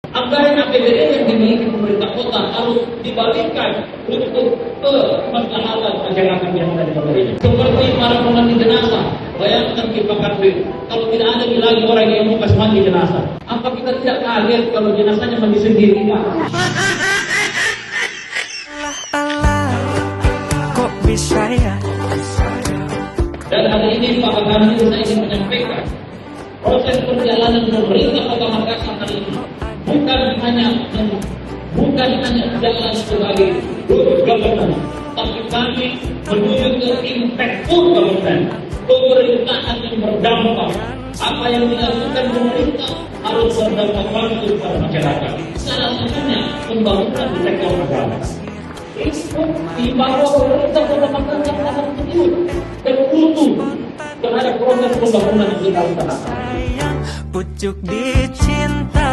Anggaran APBD yang dimiliki pemerintah kota harus dibalikkan untuk kemaslahatan masyarakat yang ada di kota ini. Seperti para pemandi jenazah, bayangkan kita kalau tidak ada lagi orang yang mau mandi jenazah, apa kita tidak kaget kalau jenazahnya mandi sendiri, Pak? Allah, kok bisa ya? Dan hari ini Pak Kami saya ingin menyampaikan proses perjalanan pemerintah Kota Makassar hari ini bukan hanya jalan sebagai good governance, tapi kami menuju ke impactful governance, pemerintahan yang berdampak. Apa yang dilakukan pemerintah harus berdampak langsung kepada masyarakat. Salah satunya pembangunan di sektor agama. Itu di bawah pemerintah Kota Makassar akan betul terkutuk terhadap proses pembangunan yang kita lakukan. Pucuk dicinta